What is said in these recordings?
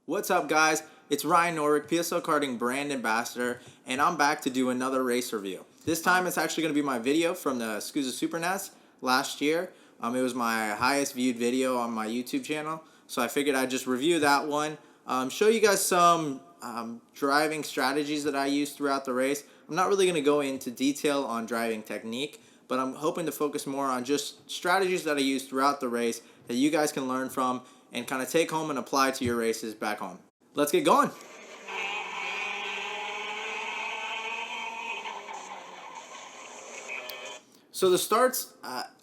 What's up, guys? It's Ryan Norberg, PSL Karting brand ambassador, and I'm back to do another race review. This time it's actually going to be my video from the SKUSA Supernationals last year. It was my highest viewed video on my YouTube channel, so I figured I'd just review that one, show you guys some driving strategies that I used throughout the race. I'm not really going to go into detail on driving technique, but I'm hoping to focus more on just strategies that I used throughout the race that you guys can learn from and kind of take home and apply to your races back home. Let's get going. So the starts,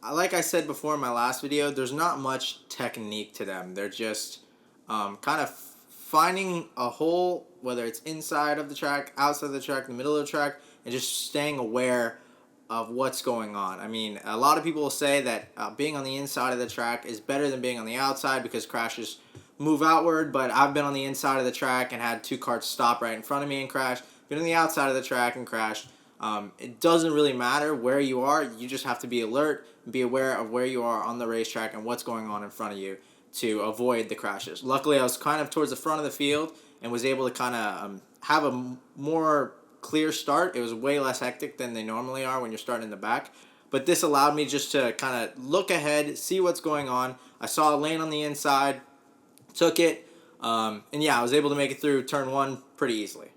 like I said before in my last video, there's not much technique to them. They're just kind of finding a hole, whether it's inside of the track, outside of the track, the middle of the track, and just staying aware of what's going on. I mean, a lot of people will say that being on the inside of the track is better than being on the outside because crashes move outward, but I've been on the inside of the track and had two cars stop right in front of me and crash. Been on the outside of the track and crashed. It doesn't really matter where you are. You just have to be alert and be aware of where you are on the racetrack and what's going on in front of you to avoid the crashes. Luckily, I was kind of towards the front of the field and was able to kind of have a more clear start. It was way less hectic than they normally are when you're starting in the back. But this allowed me just to kind of look ahead, see what's going on. I saw a lane on the inside, took it, and yeah, I was able to make it through turn one pretty easily.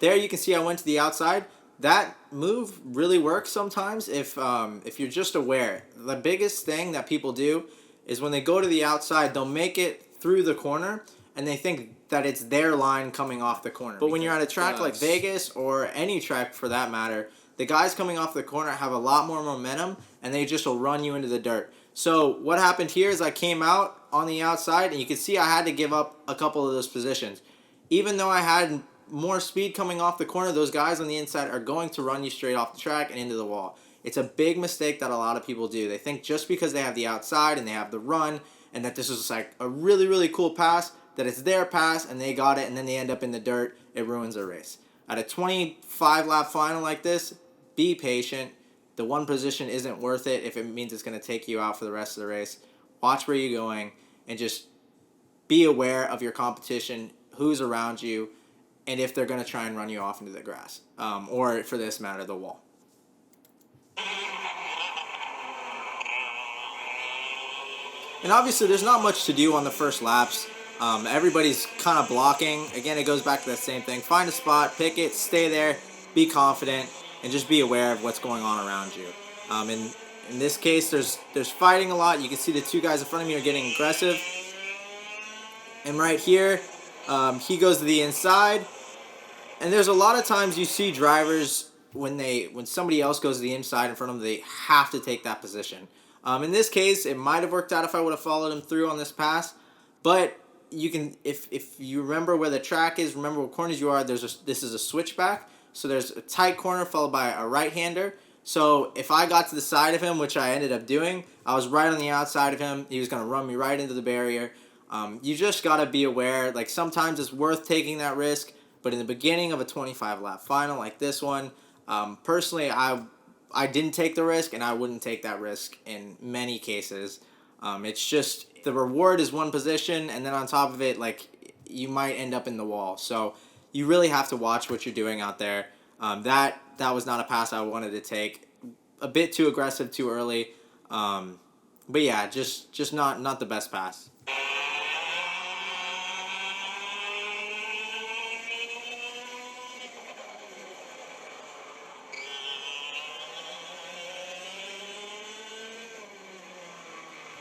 There you can see I went to the outside. That move really works sometimes if you're just aware. The biggest thing that people do is when they go to the outside, they'll make it through the corner and they think that it's their line coming off the corner. But when you're at a track like Vegas or any track for that matter, the guys coming off the corner have a lot more momentum and they just will run you into the dirt. So what happened here is I came out on the outside and you can see I had to give up a couple of those positions. Even though I had more speed coming off the corner, those guys on the inside are going to run you straight off the track and into the wall. It's a big mistake that a lot of people do. They think just because they have the outside and they have the run and that this is like a really, really cool pass, that it's their pass and they got it and then they end up in the dirt. It ruins their race. At a 25-lap final like this, be patient. The one position isn't worth it if it means it's going to take you out for the rest of the race. Watch where you're going and just be aware of your competition, who's around you, and if they're going to try and run you off into the grass, or for this matter, the wall. And obviously, there's not much to do on the first laps. Everybody's kind of blocking. Again, it goes back to that same thing. Find a spot, pick it, stay there, be confident, and just be aware of what's going on around you. In this case, there's fighting a lot. You can see the two guys in front of me are getting aggressive. And right here, he goes to the inside. And there's a lot of times you see drivers when somebody else goes to the inside in front of them, they have to take that position. In this case, it might have worked out if I would have followed him through on this pass, but you can, if you remember where the track is, remember what corners you are. This is a switchback, so there's a tight corner followed by a right-hander. So if I got to the side of him, which I ended up doing, I was right on the outside of him. He was going to run me right into the barrier. You just got to be aware. Like, sometimes it's worth taking that risk. But in the beginning of a 25-lap final like this one, personally, I didn't take the risk, and I wouldn't take that risk in many cases. It's just the reward is one position, and then on top of it, like, you might end up in the wall. So you really have to watch what you're doing out there. That was not a pass I wanted to take. A bit too aggressive, too early. But yeah, just not the best pass.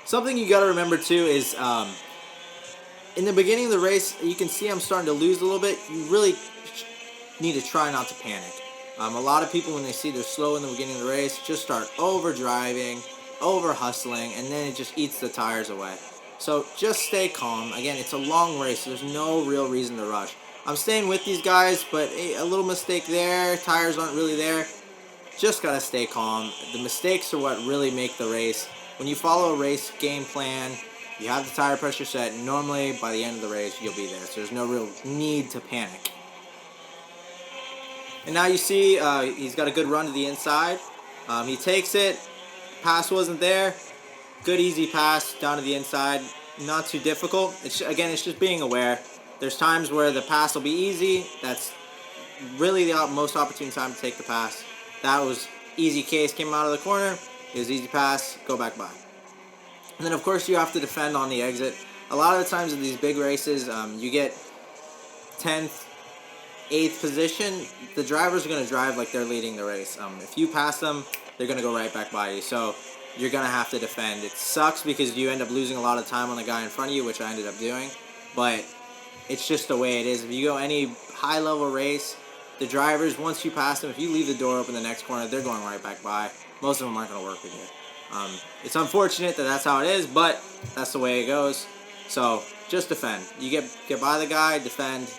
Something you got to remember too is in the beginning of the race, you can see I'm starting to lose a little bit. You really need to try not to panic. A lot of people, when they see they're slow in the beginning of the race, just start over driving, over hustling, and then it just eats the tires away. So just stay calm. Again, it's a long race. So there's no real reason to rush. I'm staying with these guys, but a little mistake there. Tires aren't really there. Just got to stay calm. The mistakes are what really make the race. When you follow a race game plan, you have the tire pressure set, and normally by the end of the race, you'll be there. So there's no real need to panic. And now you see he's got a good run to the inside. He takes it. Pass wasn't there. Good easy pass down to the inside. Not too difficult. Again, it's just being aware. There's times where the pass will be easy. That's really the most opportune time to take the pass. That was easy case. Came out of the corner. It was easy pass. Go back by. And then, of course, you have to defend on the exit. A lot of the times in these big races, you get 10th, 8th position. The drivers are going to drive like they're leading the race. If you pass them, they're going to go right back by you. So you're going to have to defend. It sucks because you end up losing a lot of time on the guy in front of you, which I ended up doing. But it's just the way it is. If you go any high-level race, the drivers, once you pass them, if you leave the door open the next corner, they're going right back by. Most of them aren't going to work with you. It's unfortunate that that's how it is, but that's the way it goes. So just defend. You get by the guy, defend,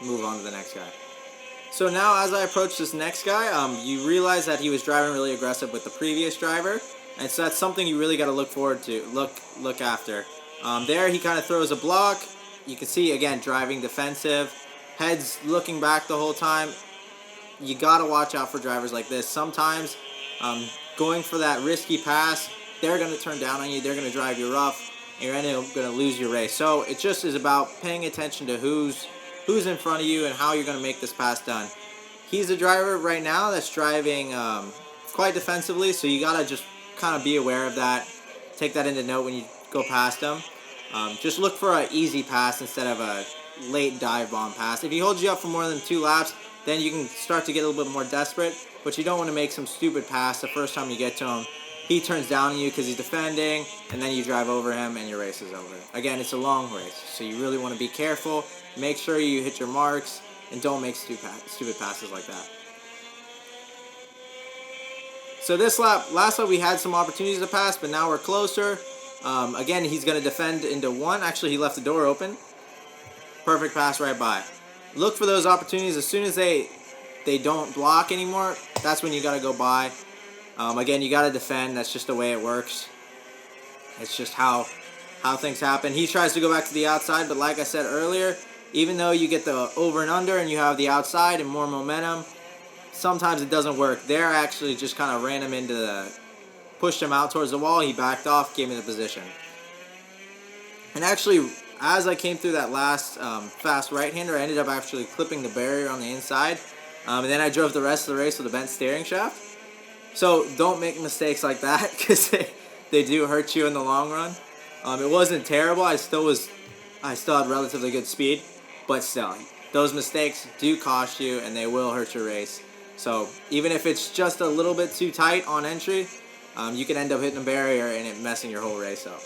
move on to the next guy. So now as I approach this next guy, you realize that he was driving really aggressive with the previous driver, and so that's something you really got to look forward to, look after. There he kind of throws a block. You can see, again, driving defensive, heads looking back the whole time. You got to watch out for drivers like this. Sometimes going for that risky pass, they're going to turn down on you, they're going to drive you rough, and you're going to lose your race. So it just is about paying attention to who's in front of you and how you're going to make this pass done. He's a driver right now that's driving quite defensively, so you got to just kind of be aware of that. Take that into note when you go past him. Just look for an easy pass instead of a late dive bomb pass. If he holds you up for more than 2 laps, then you can start to get a little bit more desperate, but you don't want to make some stupid pass the first time you get to him. He turns down on you because he's defending, and then you drive over him and your race is over. Again, it's a long race, so you really want to be careful. Make sure you hit your marks, and don't make stupid passes like that. So this lap, last lap we had some opportunities to pass, but now we're closer. Again, he's going to defend into 1. Actually, he left the door open. Perfect pass right by. Look for those opportunities. As soon as they don't block anymore, that's when you got to go by. Again, you got to defend. That's just the way it works. It's just how things happen. He tries to go back to the outside, but like I said earlier, even though you get the over and under and you have the outside and more momentum, sometimes it doesn't work. There, I actually just kind of ran him pushed him out towards the wall. He backed off, gave me the position. And actually, as I came through that last fast right-hander, I ended up actually clipping the barrier on the inside. And then I drove the rest of the race with a bent steering shaft. So don't make mistakes like that, because they do hurt you in the long run. It wasn't terrible. I still had relatively good speed, but still, those mistakes do cost you, and they will hurt your race. So even if it's just a little bit too tight on entry, you can end up hitting a barrier and it messing your whole race up.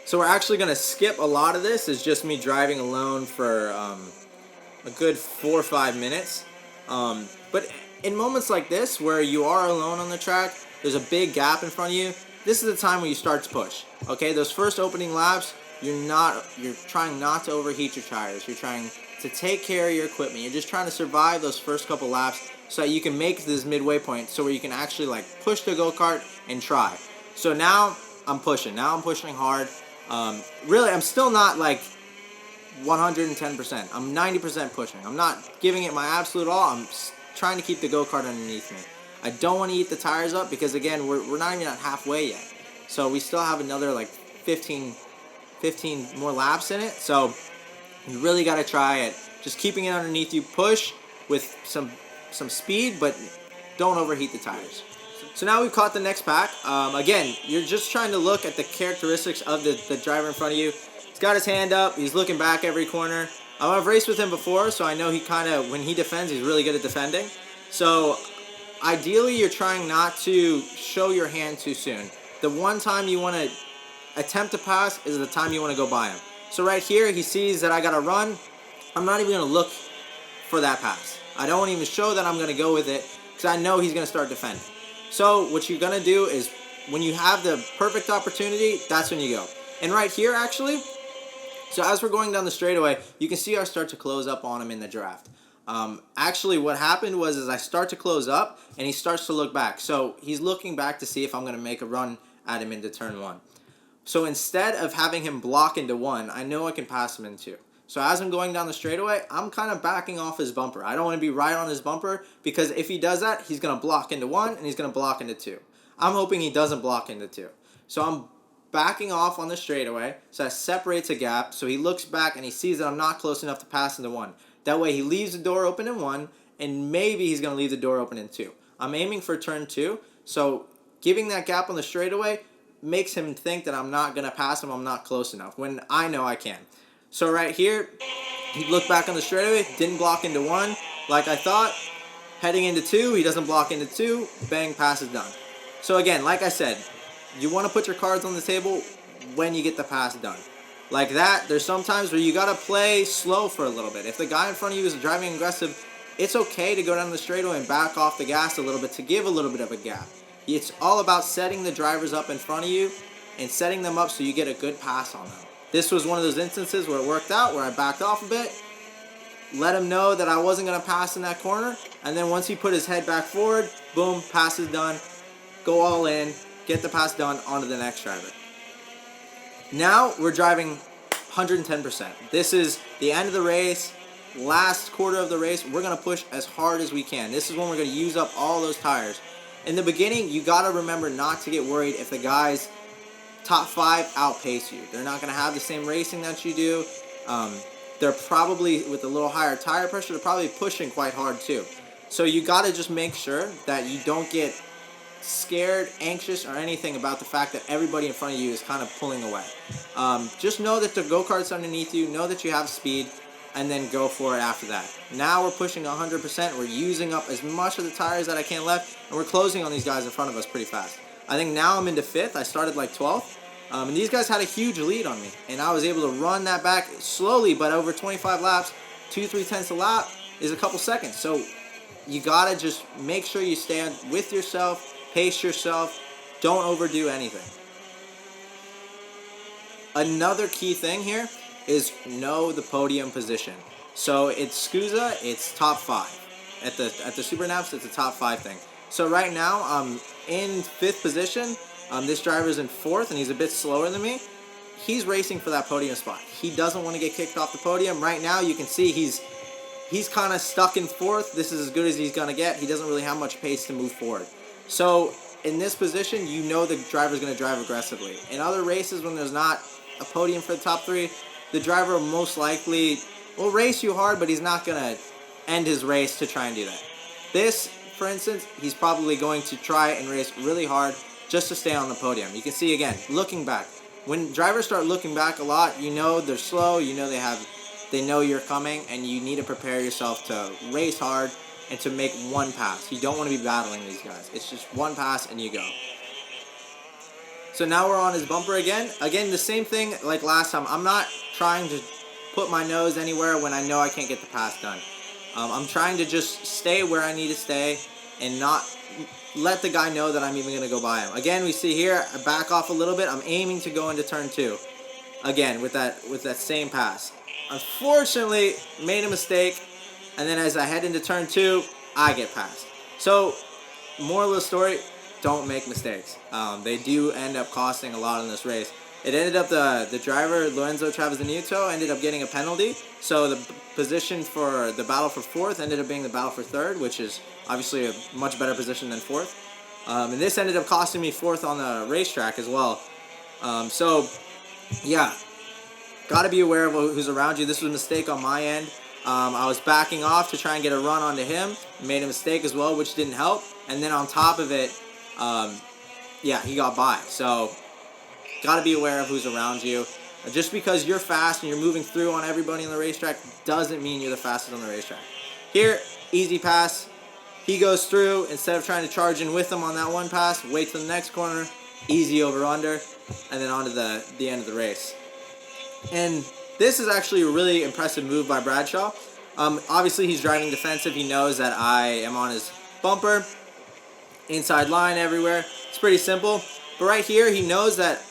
So we're actually going to skip a lot of this. It's just me driving alone for a good 4 or 5 minutes. But in moments like this, where you are alone on the track, there's a big gap in front of you, this is the time when you start to push. Okay, those first opening laps, you're trying not to overheat your tires. You're trying to take care of your equipment. You're just trying to survive those first couple laps so that you can make this midway point, so where you can actually like push the go-kart and try. So now I'm pushing. Now I'm pushing hard. Really, I'm still not like 110%. I'm 90% pushing. I'm not giving it my absolute all. I'm trying to keep the go-kart underneath me. I don't want to eat the tires up because, again, we're not even at halfway yet. So we still have another like 15 more laps in it. So you really got to try it. Just keeping it underneath you. Push with some speed, but don't overheat the tires. So now we've caught the next pack. Again, you're just trying to look at the characteristics of the driver in front of you. He's got his hand up. He's looking back every corner. I've raced with him before, so I know he kind of, when he defends, he's really good at defending. So ideally, you're trying not to show your hand too soon. The one time you want to attempt to pass is the time you want to go by him. So right here, he sees that I got to run. I'm not even going to look for that pass. I don't even show that I'm going to go with it because I know he's going to start defending. So what you're going to do is when you have the perfect opportunity, that's when you go. And right here, actually, so as we're going down the straightaway, you can see I start to close up on him in the draft. Actually, what happened was I start to close up, and he starts to look back. So he's looking back to see if I'm going to make a run at him into turn 1. So instead of having him block into 1, I know I can pass him in 2. So as I'm going down the straightaway, I'm kind of backing off his bumper. I don't want to be right on his bumper, because if he does that, he's going to block into 1 and he's going to block into 2. I'm hoping he doesn't block into 2. So I'm backing off on the straightaway, so that separates a gap, so he looks back and he sees that I'm not close enough to pass into 1. That way he leaves the door open in 1, and maybe he's going to leave the door open in 2. I'm aiming for turn 2, so giving that gap on the straightaway makes him think that I'm not going to pass him, I'm not close enough, when I know I can. So right here, he looked back on the straightaway, didn't block into 1 like I thought. Heading into 2, he doesn't block into 2, bang, pass is done. So again, like I said, you want to put your cards on the table when you get the pass done. Like that, there's some times where you got to play slow for a little bit. If the guy in front of you is driving aggressive, it's okay to go down the straightaway and back off the gas a little bit to give a little bit of a gap. It's all about setting the drivers up in front of you and setting them up so you get a good pass on them. This was one of those instances where it worked out, where I backed off a bit, let him know that I wasn't going to pass in that corner, and then once he put his head back forward, boom, pass is done, go all in, get the pass done, onto the next driver. Now we're driving 110%. This is the end of the race, last quarter of the race. We're going to push as hard as we can. This is when we're going to use up all those tires. In the beginning, you got to remember not to get worried if the guys top 5 outpace you. They're not going to have the same racing that you do. They're probably, with a little higher tire pressure, they're probably pushing quite hard too. So you got to just make sure that you don't get scared, anxious, or anything about the fact that everybody in front of you is kind of pulling away. Just know that the go-kart's underneath you, know that you have speed, and then go for it after that. Now we're pushing 100%. We're using up as much of the tires that I can left, and we're closing on these guys in front of us pretty fast. I think now I'm into 5th. I started like 12th. And these guys had a huge lead on me, and I was able to run that back slowly, but over 25 laps, 2-3 tenths a lap is a couple seconds. So you got to just make sure you stand with yourself, pace yourself, don't overdo anything. Another key thing here is know the podium position. So it's SKUSA, it's top 5. At the Supernats, it's a top 5 thing. So right now, I'm in 5th position. This driver's in 4th, and he's a bit slower than me. He's racing for that podium spot. He doesn't want to get kicked off the podium. Right now, you can see he's kind of stuck in 4th. This is as good as he's going to get. He doesn't really have much pace to move forward. So in this position, you know the driver's going to drive aggressively. In other races, when there's not a podium for the top 3, the driver most likely will race you hard, but he's not going to end his race to try and do that. This, for instance, he's probably going to try and race really hard just to stay on the podium. You can see again, looking back. When drivers start looking back a lot, you know they're slow, you know they know you're coming, and you need to prepare yourself to race hard and to make one pass. You don't want to be battling these guys. It's just one pass and you go. So now we're on his bumper again. Again, the same thing like last time. I'm not trying to put my nose anywhere when I know I can't get the pass done. I'm trying to just stay where I need to stay and not let the guy know that I'm even going to go by him. Again, we see here, I back off a little bit. I'm aiming to go into turn 2. Again, with that same pass. Unfortunately, made a mistake, and then as I head into turn 2, I get passed. So, moral of the story, don't make mistakes. They do end up costing a lot in this race. It ended up the driver, Lorenzo Travazanuto, ended up getting a penalty. So the position for the battle for 4th ended up being the battle for 3rd, which is obviously a much better position than 4th. And this ended up costing me 4th on the racetrack as well. So, yeah, got to be aware of who's around you. This was a mistake on my end. I was backing off to try and get a run onto him. Made a mistake as well, which didn't help. And then on top of it, yeah, he got by. So, got to be aware of who's around you. Just because you're fast and you're moving through on everybody on the racetrack doesn't mean you're the fastest on the racetrack. Here, easy pass. He goes through. Instead of trying to charge in with him on that one pass, wait till the next corner, easy over-under, and then on to the end of the race. And this is actually a really impressive move by Bradshaw. Obviously, he's driving defensive. He knows that I am on his bumper. Inside line everywhere. It's pretty simple. But right here, he knows that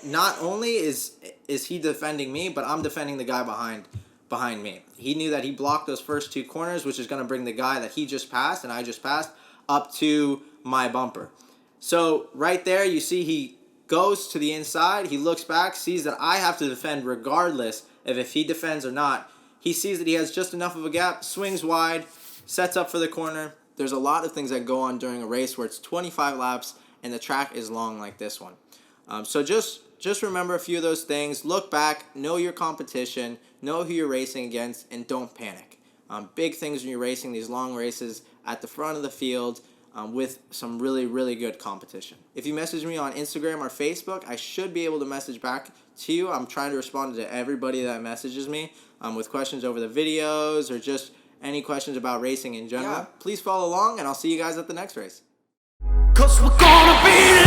not only is he defending me, but I'm defending the guy behind me. He knew that he blocked those first 2 corners, which is going to bring the guy that he just passed and I just passed up to my bumper. So right there, you see he goes to the inside. He looks back, sees that I have to defend regardless if he defends or not. He sees that he has just enough of a gap, swings wide, sets up for the corner. There's a lot of things that go on during a race where it's 25 laps and the track is long like this one. So just remember a few of those things. Look back, know your competition, know who you're racing against, and don't panic. Big things when you're racing these long races at the front of the field with some really, really good competition. If you message me on Instagram or Facebook, I should be able to message back to you. I'm trying to respond to everybody that messages me with questions over the videos or just any questions about racing in general. Please follow along, and I'll see you guys at the next race. 'Cause we're gonna be